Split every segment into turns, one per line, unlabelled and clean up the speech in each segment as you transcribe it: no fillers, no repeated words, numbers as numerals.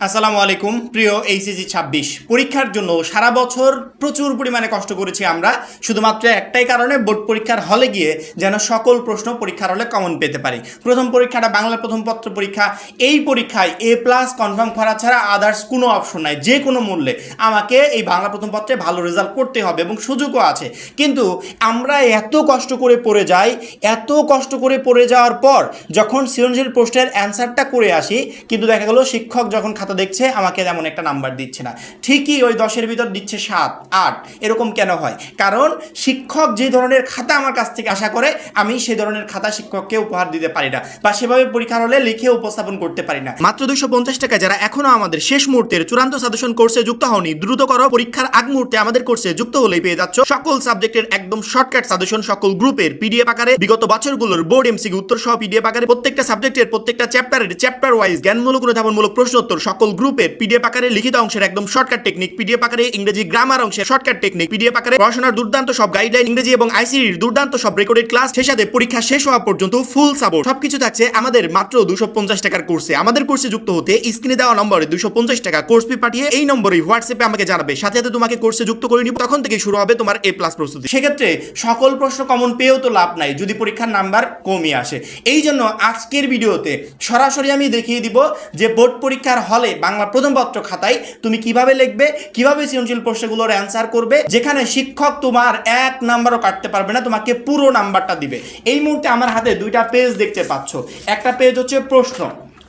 আসসালামু আলাইকুম প্রিয় এইচএসসি 26 পরীক্ষার জন্য সারা বছর প্রচুর পরিমাণে কষ্ট করেছি আমরা শুধুমাত্র একটাই কারণে বোর্ড পরীক্ষার হলে গিয়ে যেন সকল প্রশ্ন পরীক্ষার হলে কমন পেতে পারি। প্রথম পরীক্ষাটা বাংলা প্রথম পত্র পরীক্ষা। এই পরীক্ষায় এ প্লাস কনফার্ম করা ছাড়া আদার্স কোনো অপশন নাই। যে কোনো মূল্যে আমাকে এই বাংলা প্রথম পত্রে ভালো রেজাল্ট করতে হবে এবং সুযোগও আছে। কিন্তু আমরা এত কষ্ট করে পড়ে যাই, এত কষ্ট করে পড়ে যাওয়ার পর যখন সৃজনশীল প্রশ্নের অ্যান্সারটা করে আসি, কিন্তু দেখা গেল শিক্ষক যখন খাতা দেখছে আমাকে তেমন একটা নাম্বার দিচ্ছে না। ঠিকই ওই 10-এর ভিতর দিচ্ছে 7, 8, এরকম কেন হয়? কারণ শিক্ষক যে ধরনের খাতা আমার কাছ থেকে আশা করে আমি সেই ধরনের খাতা শিক্ষককে উপহার দিতে পারি না, বা সেভাবে পরীক্ষার হলে লিখে উপস্থাপন করতে পারি না। মাত্র 250 টাকা যারা এখনো আমাদের শেষ মুহূর্তের চূড়ান্ত সাজেশন কোর্সে যুক্ত হওনি, দ্রুত করো। পরীক্ষার আগ মুহূর্তে আমাদের কোর্সে যুক্ত হলেই পেয়ে যাচ্ছ সকল সাবজেক্টের একদম শর্টকাট সাজেশন, সকল গ্রুপের পিডিএফ আকারে, বিগত বছরগুলোর বোর্ড এমসিকিউ উত্তর সহ পিডিএফ আকারে, প্রত্যেকটা সাবজেক্টের প্রত্যেকটা চ্যাপ্টারের চ্যাপ্টার ওয়াইজ জ্ঞানমূলক অনুধাবনমূলক প্রশ্নোত্তর সকল গ্রুপের পিডিএফ আকারে, লিখিত অংশের একদম শর্টকাট টেকনিক পিডিএফ আকারে, ইংরেজি গ্রামার অংশের শর্টকাট টেকনিক পিডিএফ আকারে, পড়াশোনার দুর্দান্ত সব গাইডলাইন, ইংরেজি এবং আইসিটির দুর্দান্ত সব রেকর্ডেড ক্লাস, সেই সাথে পরীক্ষা শেষ হওয়া পর্যন্ত ফুল সাপোর্ট, সবকিছু থাকছে আমাদের মাত্র 250 টাকার কোর্সে। আমাদের কোর্সে যুক্ত হতে স্ক্রিনে দেওয়া নম্বরে 250 টাকা কোর্স ফি পাঠিয়ে এই নম্বরেই হোয়াটসঅ্যাপে আমাকে জানাবে, সাথে সাথে তোমাকে কোর্সে যুক্ত করে নিব। তখন থেকে শুরু হবে তোমার এ প্লাস প্রস্তুতি। সেক্ষেত্রে সকল প্রশ্ন কমন পেয়েও তো লাভ নাই যদি পরীক্ষার নাম্বার কমই আসে। এই জন্য আজকের ভিডিওতে সরাসরি আমি দেখিয়ে দিব যে বোর্ড পরীক্ষার হলে বাংলা প্রথম পত্র খাতায় তুমি কিভাবে লিখবে, কিভাবে সৃজনশীল প্রশ্নগুলোর অ্যান্সার করবে, যেখানে শিক্ষক তোমার এক নাম্বারও কাটতে পারবে না, তোমাকে পুরো নাম্বারটা দিবে। এই মুহূর্তে আমার হাতে দুইটা পেজ দেখতে পাচ্ছ। একটা পেজ হচ্ছে প্রশ্ন,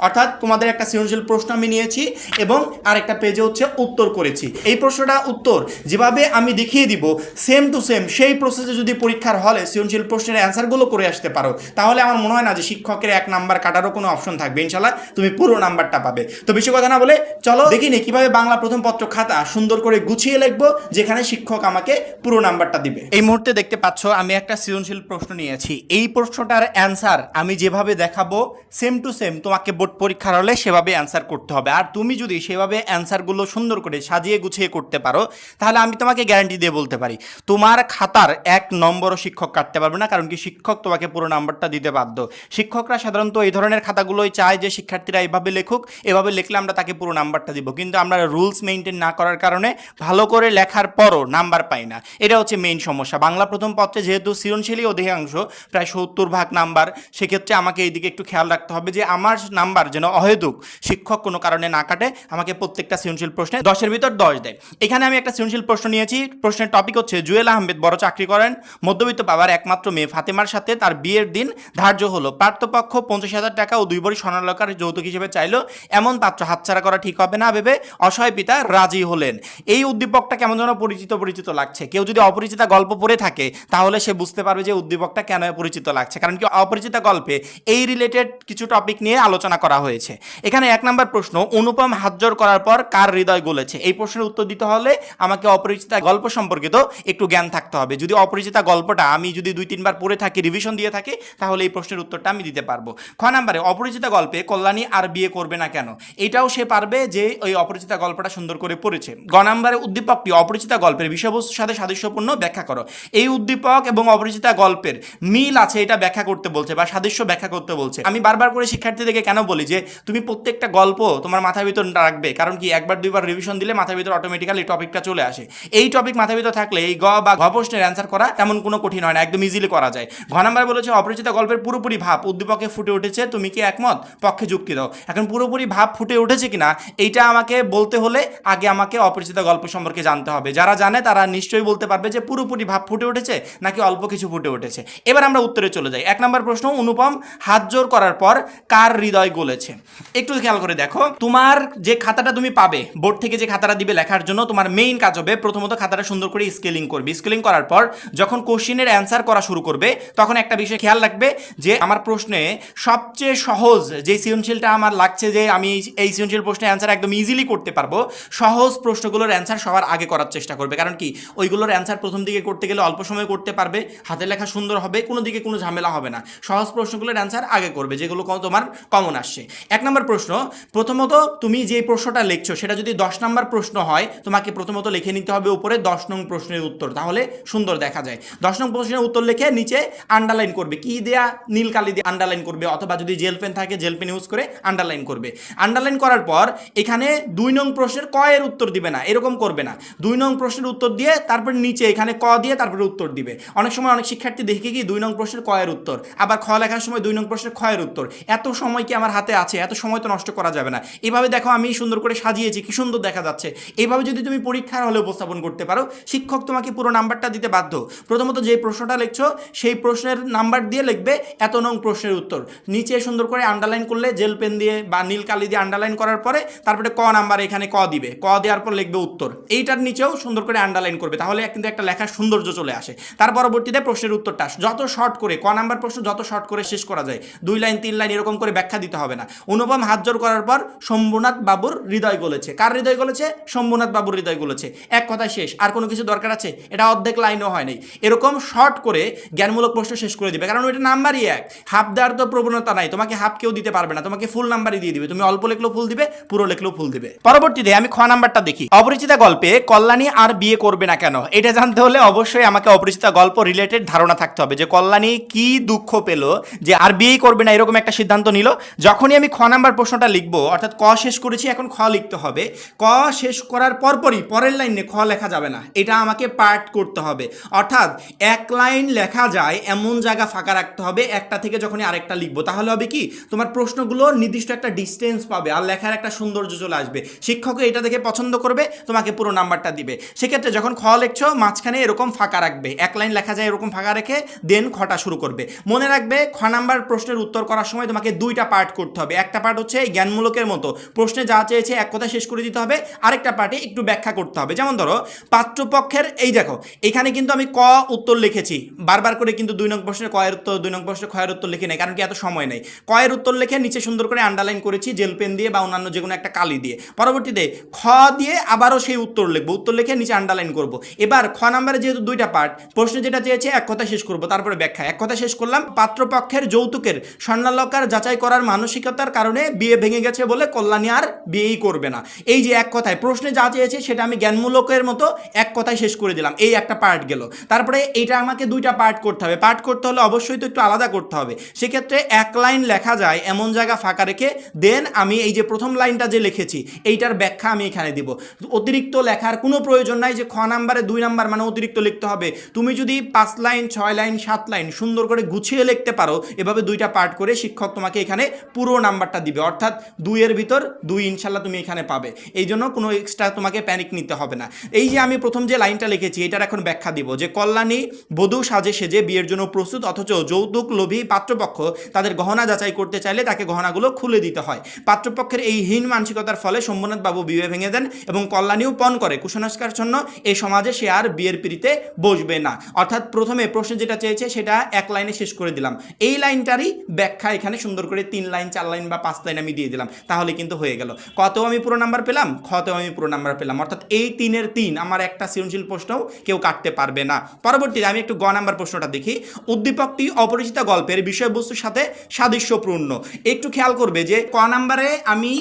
অর্থাৎ তোমাদের একটা সৃজনশীল প্রশ্ন আমি নিয়েছি এবং আরেকটা পেজে হচ্ছে উত্তর করেছি। এই প্রশ্নটা উত্তর যেভাবে আমি দেখিয়ে দিব সেম টু সেম সেই প্রসেসে যদি পরীক্ষার হলে সৃজনশীল প্রশ্নের অ্যান্সারগুলো করে আসতে পারো, তাহলে আমার মনে হয় না যে শিক্ষকের এক নাম্বার কাটারও কোনো অপশন থাকবে। ইনশাল্লাহ তুমি পুরো নাম্বারটা পাবে। তো বেশি কথা না বলে চলো দেখি নি কিভাবে বাংলা প্রথম পত্র খাতা সুন্দর করে গুছিয়ে লিখবো, যেখানে শিক্ষক আমাকে পুরো নাম্বারটা দিবে। এই মুহূর্তে দেখতে পাচ্ছ আমি একটা সৃজনশীল প্রশ্ন নিয়েছি। এই প্রশ্নটার অ্যান্সার আমি যেভাবে দেখাবো সেম টু সেম তোমাকে পরীক্ষার হলে সেভাবে অ্যান্সার করতে হবে। আর তুমি যদি সেভাবে অ্যান্সারগুলো সুন্দর করে সাজিয়ে গুছিয়ে করতে পারো, তাহলে আমি তোমাকে গ্যারান্টি দিয়ে বলতে পারি তোমার খাতার এক নম্বরও শিক্ষক কাটতে পারবে না। কারণ কি, শিক্ষক তোমাকে পুরো নাম্বারটা দিতে বাধ্য। শিক্ষকরা সাধারণত এই ধরনের খাতাগুলোই চায় যে শিক্ষার্থীরা এভাবে লেখুক, এভাবে লিখলে আমরা তাকে পুরো নাম্বারটা দিব। কিন্তু আমরা রুলস মেনটেন না করার কারণে ভালো করে লেখার পরও নাম্বার পাই না। এটা হচ্ছে মেইন সমস্যা। বাংলা প্রথম পত্রে যেহেতু সৃজনশীলই অধিকাংশ, প্রায় 70% নাম্বার, সেক্ষেত্রে আমাকে এইদিকে একটু খেয়াল রাখতে হবে যে আমার নাম্বার যেন অহেতুক শিক্ষক কোনো কারণে না কাটে, আমাকে প্রত্যেকটা সৃজনশীল প্রশ্নে 10-এর ভিতর 10 দেয়। এখানে আমি একটা সৃজনশীল প্রশ্ন নিয়েছি। প্রশ্নের টপিক হচ্ছে জুয়েল আহমেদ বড় চাকরি করেন, মধ্যবিত্ত বাবার একমাত্র মেয়ে ফাতেমার সাথে তার বিয়ের দিন ধার্য হলো। পাত্রপক্ষ 50,000 টাকা ও 2 ভরি স্বর্ণালঙ্কার যৌতুক হিসেবে চাইলো। এমন পাত্র হাতছাড়া করা ঠিক হবে না ভেবে অসহায় পিতা রাজি হলেন। এই উদ্দীপকটা কেমন যেন পরিচিত পরিচিত লাগছে। কেউ যদি অপরিচিতা গল্প পড়ে থাকে তাহলে সে বুঝতে পারবে যে উদ্দীপকটা কেন পরিচিত লাগছে। কারণ কি, অপরিচিতা গল্পে এই রিলেটেড কিছু টপিক নিয়ে আলোচনা করা হয়েছে। এখানে 1 নম্বর প্রশ্ন, অনুপম হাত জোড় করার পর কার হৃদয় গলেছে? এই প্রশ্নের উত্তর দিতে হলে আমাকে অপরিচিতা গল্প সম্পর্কিত একটু জ্ঞান থাকতে হবে। যদি অপরিচিতা গল্পটা আমি যদি 2-3 বার পড়ে থাকি, রিভিশন দিয়ে থাকি, তাহলে এই প্রশ্নের উত্তরটা আমি দিতে পারবো। খ নম্বরে, অপরিচিতা গল্পে কল্যাণী আর বিয়ে করবে না কেন? এটাও সে পারবে যে ওই অপরিচিতা গল্পটা সুন্দর করে পড়েছে। গ নম্বরে, উদ্দীপকটি অপরিচিতা গল্পের বিষয়বস্তুর সাথে সাদৃশ্যপূর্ণ ব্যাখ্যা করো। এই উদ্দীপক এবং অপরিচিতা গল্পের মিল আছে এটা ব্যাখ্যা করতে বলছে বা সাদৃশ্য ব্যাখ্যা করতে বলছে। আমি বারবার করে শিক্ষার্থীদেরকে কেন বলি যে তুমি প্রত্যেকটা গল্প তোমার মাথার ভিতর রাখবে। কারণ কি, 1-2 বার রিভিশন দিলে মাথার ভিতর অটোমেটিক্যালি টপিকটা চলে আসে। এই টপিক মাথার ভিতর থাকলে এই গ বা ঘ প্রশ্নের অ্যান্সার করা তেমন কোনো কঠিন হয় না, একদম ইজিলি করা যায়। ঘ নাম্বার বলেছে অপরিচিত গল্পের পুরোপুরি ভাব উদ্দীপকে ফুটে উঠেছে, তুমি কি একমত? পক্ষে যুক্তি দাও। এখন পুরোপুরি ভাব ফুটে উঠেছে কিনা এইটা আমাকে বলতে হলে আগে আমাকে অপরিচিত গল্প সম্পর্কে জানতে হবে। যারা জানে তারা নিশ্চয়ই বলতে পারবে যে পুরোপুরি ভাব ফুটে উঠেছে নাকি অল্প কিছু ফুটে উঠেছে। এবার আমরা উত্তরে চলে যাই। 1 নম্বর প্রশ্ন, অনুপম হাত জোড় করার পর কার হৃদয় গলেছে? একটু খেয়াল করে দেখো, তোমার যে খাতাটা তুমি পাবে বোর্ড থেকে, যে খাতাটা দিবে লেখার জন্য, তোমার মেইন কাজ হবে প্রথমত খাতাটা সুন্দর করে স্কেলিং করবে। স্কেলিং করার পর যখন কোশ্চেনের অ্যান্সার করা শুরু করবে, তখন একটা বিষয় খেয়াল রাখবে যে আমার প্রশ্নে সবচেয়ে সহজ যে সৃজনশীলটা আমার লাগছে যে আমি এই সৃজনশীল প্রশ্নের অ্যান্সার একদম ইজিলি করতে পারবো, সহজ প্রশ্নগুলোর অ্যান্সার সবার আগে করার চেষ্টা করবে। কারণ কি, ওইগুলোর অ্যান্সার প্রথম দিকে করতে গেলে অল্প সময় করতে পারবে, হাতে লেখা সুন্দর হবে, কোনো দিকে কোনো ঝামেলা হবে না। সহজ প্রশ্নগুলোর অ্যান্সার আগে করবে, যেগুলো তোমার কমন আসে। আসছে। 1 নম্বর প্রশ্ন, প্রথমত তুমি যে প্রশ্নটা লিখছো সেটা যদি 10 নম্বর প্রশ্ন হয় তোমাকে প্রথমত লিখে নিতে হবে উপরে 10 নং প্রশ্নের উত্তর, তাহলে সুন্দর দেখা যায়। 10 নং প্রশ্নের উত্তর লিখে নিচে আন্ডারলাইন করবে, কি দেয়া, নীল কালি দিয়ে আন্ডারলাইন করবে, অথবা যদি জেল পেন থাকে জেল পেন ইউজ করে আন্ডারলাইন করবে। আন্ডারলাইন করার পর এখানে 2 নং প্রশ্নের ক এর উত্তর দিবে না, এরকম করবে না। 2 নং প্রশ্নের উত্তর দিয়ে তারপর নিচে এখানে ক দিয়ে তারপরে উত্তর দিবে। অনেক সময় অনেক শিক্ষার্থী দেখে কি 2 নং প্রশ্নের ক এর উত্তর, আবার খ লেখার সময় 2 নং প্রশ্নের খ এর উত্তর। এত সময় কি আমার হাতে আছে? এত সময় তো নষ্ট করা যাবে না। এভাবে দেখো আমি সুন্দর করে সাজিয়েছি, কি সুন্দর দেখা যাচ্ছে। এইভাবে যদি তুমি পরীক্ষার হলে উপস্থাপন করতে পারো, শিক্ষক তোমাকে পুরো নাম্বারটা দিতে বাধ্য। প্রথমত যে প্রশ্নটা লিখছো সেই প্রশ্নের নাম্বার দিয়ে লিখবে এত নং প্রশ্নের উত্তর, নিচে সুন্দর করে আন্ডারলাইন করলে জেল পেন দিয়ে বা নীল কালি দিয়ে আন্ডারলাইন করার পরে তারপরে ক নাম্বার এখানে ক দিবে, ক দেওয়ার পর লিখবে উত্তর, এইটার নিচেও সুন্দর করে আন্ডারলাইন করবে, তাহলে কিন্তু একটা লেখার সৌন্দর্য চলে আসে। তার পরবর্তীতে প্রশ্নের উত্তরটা যত শর্ট করে, ক নাম্বার প্রশ্ন যত শর্ট করে শেষ করা যায়, 2 লাইন 3 লাইন এরকম করে ব্যাখ্যা দিতে হবে না। অনুপম হাত জোর করার পর শম্ভুনাথ বাবুর হৃদয় গলেছে, কার হৃদয় গলেছে? শম্ভুনাথ বাবুর হৃদয় গলেছে, এক কথায় শেষ। আর কোনো কিছু দরকার আছে? এটা অর্ধেক লাইনও হয় নাই। এরকম শর্ট করে জ্ঞানমূলক প্রশ্ন শেষ করে দিবে, কারণ ওইটা নাম্বারই এক, হাফ দেওয়ার তো প্রবণতা নাই, তোমাকে হাফ কেউ দিতে পারবে না, তোমাকে ফুল নাম্বারই দিয়ে দিবে। তুমি অল্প লিখলেও ফুল দিবে, পুরো লিখলেও ফুল দিবে। পরবর্তীতে আমি খ নাম্বারটা দেখি, অপরিচিতা গল্পে কল্যাণী আর বিয়ে করবে না কেন? এটা জানতে হলে অবশ্যই আমাকে অপরিচিতা গল্প রিলেটেড ধারণা থাকতে হবে যে কল্যাণী কি দুঃখ পেল যে আর বিয়েই করবে না এরকম একটা সিদ্ধান্ত নিল। যখনই আমি খ নাম্বার প্রশ্নটা লিখবো, অর্থাৎ ক শেষ করেছি এখন খ লিখতে হবে, ক শেষ করার পরপরই পরের লাইনে খ লেখা যাবে না, এটা আমাকে পার্ট করতে হবে। অর্থাৎ এক লাইন লেখা যায় এমন জায়গা ফাঁকা রাখতে হবে, একটা থেকে যখনই আরেকটা লিখবো, তাহলে হবে কি তোমার প্রশ্নগুলো নির্দিষ্ট একটা ডিস্টেন্স পাবে আর লেখার একটা সৌন্দর্য চলে আসবে। শিক্ষকও এটা দেখে পছন্দ করবে, তোমাকে পুরো নাম্বারটা দিবে। সেক্ষেত্রে যখন খ লিখছো মাঝখানে এরকম ফাঁকা রাখবে, এক লাইন লেখা যায় এরকম ফাঁকা রেখে দেন খটা শুরু করবে। মনে রাখবে খ নাম্বার প্রশ্নের উত্তর করার সময় তোমাকে 2টা পার্ট করতে হবে। একটা পার্ট হচ্ছে জ্ঞানমূলকের মতো, প্রশ্নে যা চেয়েছে এক কথা শেষ করে দিতে হবে, আরেকটা পার্টে একটু ব্যাখ্যা করতে হবে। যেমন ধরো পাত্রপক্ষের, এই দেখো এখানে কিন্তু আমি ক উত্তর লিখেছি বারবার করে, কিন্তু 2 নং প্রশ্নের ক এর উত্তর, 2 নং প্রশ্নের খ এর উত্তর লিখে নেই, কারণ কি এত সময় নেই। ক এর উত্তর লিখে নিচে সুন্দর করে আন্ডারলাইন করেছি জেল পেন দিয়ে বা অন্যান্য যে কোনো একটা কালি দিয়ে। পরবর্তীতে খ দিয়ে আবারও সেই উত্তর লিখবো, উত্তর লিখে নিচে আন্ডারলাইন করব। এবার খ নাম্বারে যেহেতু 2টা পার্ট, প্রশ্নে যেটা চেয়েছে এক কথা শেষ করব, তারপরে ব্যাখ্যা। এক কথা শেষ করলাম, পাত্রপক্ষের যৌতুকের স্বর্ণালঙ্কার যাচাই করার মানসিকতার কারণে বিয়ে ভেঙে গেছে বলে কল্যাণী আর বিয়েই করবে না। এই যে এক কথায় প্রশ্নে যা চেয়েছে সেটা আমি জ্ঞানমূলকের মতো এক কথায় শেষ করে দিলাম, এই একটা পার্ট গেল। তারপরে এইটা আমাকে 2টা পার্ট করতে হবে, পার্ট করতে হলে অবশ্যই তো একটু আলাদা করতে হবে। সেক্ষেত্রে এক লাইন লেখা যায় এমন জায়গা ফাঁকা রেখে দেন আমি এই যে প্রথম লাইনটা যে লিখেছি এইটার ব্যাখ্যা আমি এখানে দিব। অতিরিক্ত লেখার কোনো প্রয়োজন নাই যে খ নাম্বারে 2 নাম্বার মানে অতিরিক্ত লিখতে হবে। তুমি যদি 5 লাইন 6 লাইন 7 লাইন সুন্দর করে গুছিয়ে লিখতে পারো, এভাবে 2টা পার্ট করে শিক্ষক তোমাকে এখানে পুরো নাম্বারটা দিবে, অর্থাৎ 2 এর ভিতর 2 ইনশাল্লাহ তুমি এখানে পাবে। এই জন্য কোনো এক্সট্রা তোমাকে প্যানিক নিতে হবে না। এই যে আমি প্রথম যে লাইনটা লিখেছি এটার এখন ব্যাখ্যা দিব যে কল্যাণী বধূ সাজে সেজে বিয়ের জন্য প্রস্তুত, অথচ যৌতুক লোভী পাত্রপক্ষ তাদের গহনা যাচাই করতে চাইলে তাকে গহনাগুলো খুলে দিতে হয়। পাত্রপক্ষের এই হীন মানসিকতার ফলে শম্ভুনাথ বাবু বিয়ে ভেঙে দেন এবং কল্যাণীও পণ করে কুসংস্কার জন্য এই সমাজে সে আর বিয়ের পিড়িতে বসবে না। অর্থাৎ প্রথমে প্রশ্নে যেটা চেয়েছে সেটা এক লাইনে শেষ করে দিলাম, এই লাইনটারই ব্যাখ্যা এখানে সুন্দর করে 3 লাইন 4 লাইন বা 5 লাইন আমি দিয়ে দিলাম, তাহলে কিন্তু হয়ে গেল। কতেও আমি পুরো নাম্বার পেলাম, খতেও আমি পুরো নাম্বার পেলাম, অর্থাৎ এই 3 এর 3 আমার একটা সৃজনশীল প্রশ্নও কেউ কাটতে পারবে না। পরবর্তীতে আমি একটু গ নাম্বার প্রশ্নটা দেখি, উদ্দীপকটি অপরিচিতা গল্পের বিষয়বস্তুর সাথে সাদৃশ্যপূর্ণ। একটু খেয়াল করবে যে ক নাম্বারে আমি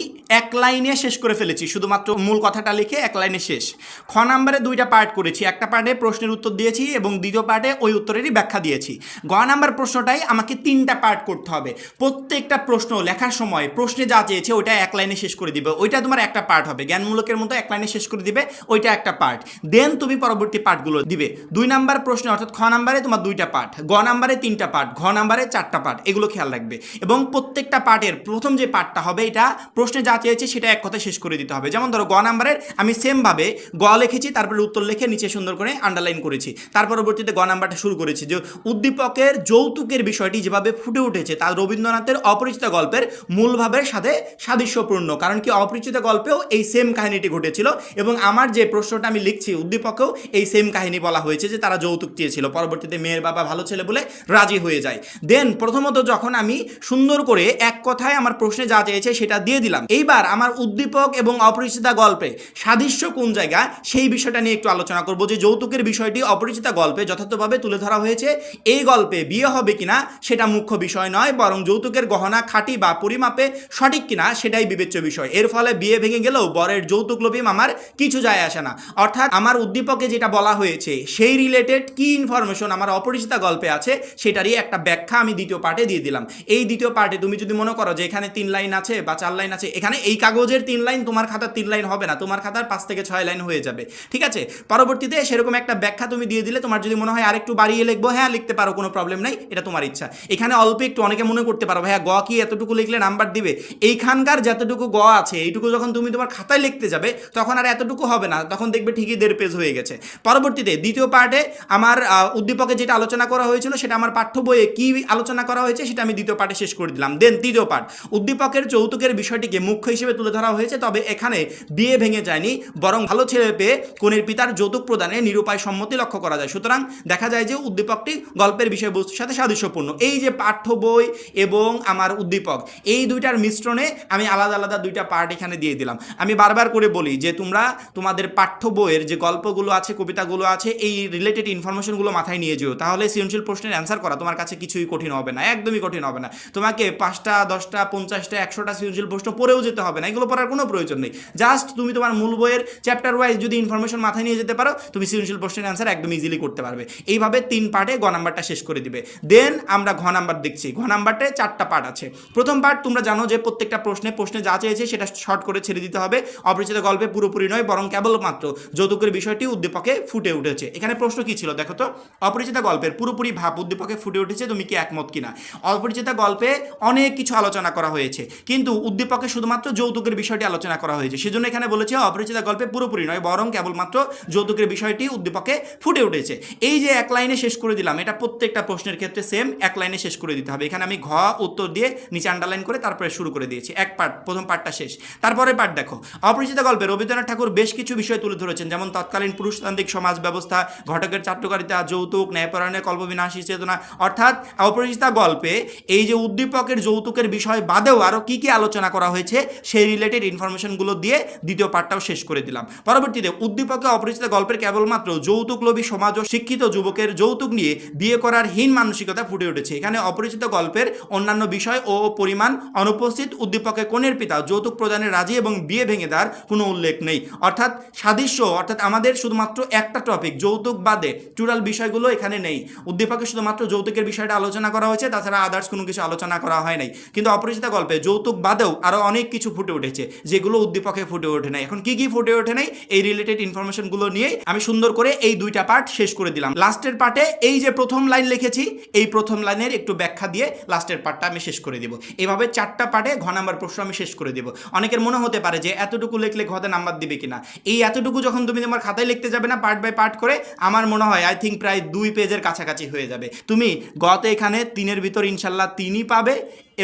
এক লাইনে শেষ করে ফেলেছি, শুধুমাত্র মূল কথাটা লিখে এক লাইনে শেষ। খ নাম্বারে 2টা পার্ট করেছি, একটা পার্টে প্রশ্নের উত্তর দিয়েছি এবং দ্বিতীয় পার্টে ওই উত্তরেরই ব্যাখ্যা দিয়েছি। গ নাম্বার প্রশ্নটাই আমাকে 3টা পার্ট করতে হবে। প্রত্যেকটা প্রশ্ন লেখার সময় প্রশ্নে যা চেয়েছে ওইটা এক লাইনে শেষ করে দিবে, ওইটা তোমার একটা পার্ট হবে, জ্ঞানমূলকের মতো এক লাইনে শেষ করে দিবে, ওইটা একটা পার্ট। দেন তুমি পরবর্তী পার্টগুলো দিবে। 2 নাম্বার প্রশ্নে অর্থাৎ খ নাম্বারে তোমার 2টা পার্ট, গ নাম্বারে 3টা পার্ট, ঘ নাম্বারে 4টা পার্ট, এগুলো খেয়াল রাখবে। এবং প্রত্যেকটা পার্টের প্রথম যে পার্টটা হবে এটা প্রশ্নে যা চেয়েছে সেটা এক কথায় শেষ করে দিতে হবে। যেমন ধরো গ নাম্বারের আমি সেমভাবে গ লিখেছি, তারপরে উত্তর লিখে নিচে সুন্দর করে আন্ডারলাইন করেছি, তার পরবর্তীতে গ নাম্বারটা শুরু করেছি যে উদ্দীপকের যৌতুকের বিষয়টি যেভাবে ফুটে উঠেছে তা রবীন্দ্রনাথের অপরিচিতা গল্পের মূল ভাবের সাথে সাদৃশ্যপূর্ণ, কারণ কি অপরিচিতা গল্পেও এই সেম কাহিনীটি ঘটেছিল এবং আমার যে প্রশ্নটা আমি লিখছি উদ্দীপকেও এই সেম কাহিনী বলা হয়েছে যে তারা যৌতুক চেয়েছিল, পরবর্তীতে মেয়ের বাবা ভালো ছেলে বলে রাজি হয়ে যায়। দেন প্রথমত যখন আমি সুন্দর করে এক কথায় আমার প্রশ্নে যা চেয়েছে সেটা দিয়ে দিলাম, এইবার আমার উদ্দীপক এবং অপরিচিতা গল্পে সাদৃশ্য কোন জায়গা সেই বিষয়টা নিয়ে একটু আলোচনা করব যে যৌতুকের বিষয়টি অপরিচিতা গল্পে যথার্থভাবে তুলে ধরা হয়েছে। এই গল্পে বিয়ে হবে কিনা সেটা মুখ্য বিষয় নয়, বরং যৌতুকের গহনা খাঁটি বা পরিমাপে সঠিক কিনা সেটাই বিবেচ্য বিষয়। এর ফলে বিয়ে ভেঙে গেলেও বরের যৌতুক লোভী আমার কিছু যায় আসে না। অর্থাৎ আমার উদ্দীপকে যেটা বলা হয়েছে সেই রিলেটেড কি ইনফরমেশন আমার অপরিচিতা গল্পে আছে সেটারই একটা ব্যাখ্যা আমি দ্বিতীয় পার্টে দিয়ে দিলাম। এই দ্বিতীয় পার্টে তুমি যদি মনে করো যে এখানে 3 লাইন আছে বা 4 লাইন আছে, এখানে এই কাগজের 3 লাইন তোমার খাতার 3 লাইন হবে না, তোমার খাতার 5 থেকে 6 লাইন হয়ে যাবে, ঠিক আছে? পরবর্তীতে সেরকম একটা ব্যাখ্যা তুমি দিয়ে দিলে, তোমার যদি মনে হয় আরেকটু বাড়িয়ে লিখবো, হ্যাঁ লিখতে পারো, কোনো প্রবলেম নাই, এটা তোমার ইচ্ছা। এখানে অল্প একটু, অনেকে মনে করতে পারো ভাইয়া গ কি এতটুকু লিখলে নাম্বার দিবে? এইখানকার যতটুকু গ আছে এইটুকু যখন তুমি তোমার খাতায় লিখতে যাবে তখন আর এতটুকু হবে না, তখন দেখবে ঠিকই 1.5 পেজ হয়ে গেছে। পরবর্তীতে দ্বিতীয় পার্টে আমার উদ্দীপকে যেটা আলোচনা করা হয়েছিল সেটা আমার পাঠ্য বইয়ে কি আলোচনা করা হয়েছে সেটা আমি দ্বিতীয় পার্টে শেষ করে দিলাম। দেন তৃতীয় পার্ট, উদ্দীপকের যৌতুকের বিষয়টিকে মুখ্য হিসেবে তুলে ধরা হয়েছে, তবে এখানে বিয়ে ভেঙে যায়নি, বরং ভালো ছেলে পেয়ে কনের পিতার যৌতুক প্রদানে নিরুপায় সম্মতি লক্ষ্য করা যায়। সুতরাং দেখা যায় যে উদ্দীপকটি গল্পের বিষয়বস্তুর সাথে সাদৃশ্যপূর্ণ। এই যে পাঠ্য বই এবং আমার উদ্দীপক, এই দুইটার মিশ্রণে আমি আলাদা আলাদা দুইটা পার্ট এখানে দিয়ে দিলাম। আমি বারবার করে বলি যে তোমরা তোমাদের পাঠ্য বইয়ের যে গল্পগুলো আছে, কবিতাগুলো আছে, এই রিলেটেড ইনফরমেশনগুলো মাথায় নিয়ে যেও, তাহলে সৃজনশীল প্রশ্নের অ্যান্সার করা তোমার কাছে কিছুই কঠিন হবে না, একদমই কঠিন হবে না। তোমাকে 5টা 10টা 50টা 100টা সৃজনশীল প্রশ্ন পড়েও যেতে হবে না, এগুলো পড়ার কোনো প্রয়োজন নেই। জাস্ট তুমি তোমার মূল বইয়ের চ্যাপ্টার ওয়াইজ যদি ইনফরমেশন মাথায় নিয়ে যেতে পারো, তুমি সৃজনশীল প্রশ্নের অ্যান্সার একদম ইজিলি করতে পারবে। এইভাবে 3 পার্টে গ নাম্বারটা শেষ করে দিবে। দেন আমরা ঘ নাম্বার দেখছি। ঘ নাম্বারটা 4টা পার্ট আছে। প্রথম পার্ট তোমরা জানো যে প্রত্যেকটা প্রশ্নে যা চেয়েছে সেটা শর্ট করে ছেড়ে দিতে হবে। অপরিচিত গল্পে পুরোপুরি নয়, বরং কেবলমাত্র যৌতুকের বিষয়টি উদ্দীপকে ফুটে উঠেছে। এখানে প্রশ্ন কি ছিল দেখো তো, অপরিচিত গল্পের পুরোপুরি ভাব উদ্দীপকে ফুটে উঠেছে, তুমি কি একমত কিনা? অপরিচিত গল্পে অনেক কিছু আলোচনা করা হয়েছে, কিন্তু উদ্দীপকে শুধুমাত্র যৌতুকের বিষয়টি আলোচনা করা হয়েছে, সেজন্য এখানে বলেছে অপরিচিত গল্পে পুরোপুরি নয়, বরং কেবলমাত্র যৌতুকের বিষয়টি উদ্দীপকে ফুটে উঠেছে। এই যে এক লাইনে শেষ করে দিলাম, এটা প্রত্যেকটা প্রশ্নের ক্ষেত্রে সেম এক লাইনে শেষ করে দিতে হবে। এখানে আমি ঘ উত্তর দিয়ে নিচে আন্ডারলাইন করে তারপরে শুরু করে দিয়েছি। এক পার্ট, প্রথম পার্টটা শেষ। তারপরে পার্ট দেখো, অপরিচিত গল্পে রবীন্দ্রনাথ ঠাকুর বেশ কিছু বিষয় তুলে ধরেছেন, যেমন তৎকালীন পুরুষতান্ত্রিক সমাজ ব্যবস্থা, ঘটকের চাট্টকারিতা, যৌতুক, ন্যায়পরায়ণের কল্পবিনাশী চেতনা। অর্থাৎ অপরিচিত গল্পে এই যে উদ্দীপকের যৌতুকের বিষয় বাদেও আরও কি কি আলোচনা করা হয়েছে সেই রিলেটেড ইনফরমেশনগুলো দিয়ে দ্বিতীয় পার্টটাও শেষ করে দিলাম। পরবর্তীতে উদ্দীপকে অপরিচিত গল্পের কেবলমাত্র যৌতুকলোভী সমাজ ও শিক্ষিত যুবকের যৌতুক নিয়ে বিয়ে করার হীন মানসিকতা ফুটে উঠেছে। এখানে অপরিচিত গল্পের অন্যান্য বিষয় ও পরিমাণ অনুপস্থিত। উদ্দীপকে কনের পিতা যৌতুক প্রদানে রাজি এবং বিয়ে ভেঙে দেওয়ার কোনো উল্লেখ নেই। অর্থাৎ সাদৃশ্য, অর্থাৎ আমাদের শুধুমাত্র একটা টপিক যৌতুক বাদে টোটাল বিষয়গুলো এখানে নেই। উদ্দীপকে শুধুমাত্র যৌতুকের বিষয়টা আলোচনা করা হয়েছে, তাছাড়া আদার্স কোনো কিছু আলোচনা করা হয় নাই। কিন্তু অপরিচিত গল্পে যৌতুক বাদেও আরও অনেক কিছু ফুটে উঠেছে যেগুলো উদ্দীপকে ফুটে ওঠে নাই। এখন কি কি ফুটে ওঠে নাই এই রিলেটেড ইনফরমেশনগুলো নিয়ে আমি সুন্দর করে এই দুইটা পার্ট শেষ করে দিলাম। লাস্টের পার্টে এই যে প্রথম লাইন লিখেছি, এই প্রথম লাইনের একটু ব্যাখ্যা দিয়ে লাস্টের পার্টটা আমি শেষ করে দিব। এইভাবে 4টা পার্টে ঘ নাম্বার প্রশ্ন আমি শেষ করে দিব। অনেকের মনে হতে পারে যে এতটুকু লিখলে ঘতে নাম্বার দিবে কিনা। এই এতটুকু যখন তুমি তোমার খাতায় লিখতে যাবে না পার্ট বাই পার্ট করে, আমার মনে হয় আই থিঙ্ক প্রায় 2 পেজের কাছাকাছি হয়ে যাবে। তুমি গতে এখানে 3-এর ভিতর ইনশাল্লাহ 3ই পাবে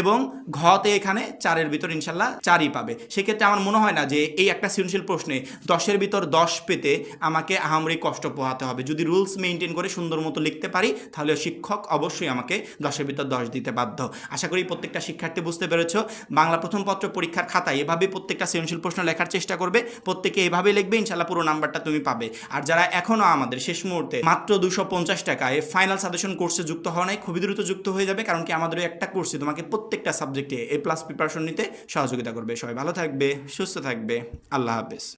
এবং ঘতে এখানে 4-এর ভিতর ইনশাল্লাহ 4ই পাবে। সেক্ষেত্রে আমার মনে হয় না যে এই একটা সৃজনশীল প্রশ্নে 10-এর ভিতর 10 পেতে আমাকে আহামরি কষ্ট পোহাতে হবে। যদি রুলস মেনটেন করে সুন্দর মতো লিখতে পারি তাহলে শিক্ষক অবশ্যই আমাকে 10-এর ভিতর 10 দিতে বাধ্য। আশা করি প্রত্যেকটা শিক্ষার্থী বুঝতে পেরেছ। বাংলা প্রথম পত্র পরীক্ষার খাতায় এভাবে প্রত্যেকটা সৃজনশীল প্রশ্ন লেখার চেষ্টা করবে, প্রত্যেকে এভাবে লিখবে, ইনশাল্লাহ পুরো নাম্বারটা তুমি পাবে। আর যারা এখনও আমাদের শেষ মুহূর্তে মাত্র 250 টাকায় ফাইনাল সাজেশন কোর্সে যুক্ত হওয়া নাই, খুবই দ্রুত যুক্ত হয়ে যাবে, কারণ কি আমাদের একটা কোর্সে তোমাকে প্রত্যেকটা সাবজেক্টে A+ প্রিপারেশন নিতে সহযোগিতা করবে। সবাই ভালো থাকবে, সুস্থ থাকবে, আল্লাহ হাফেজ।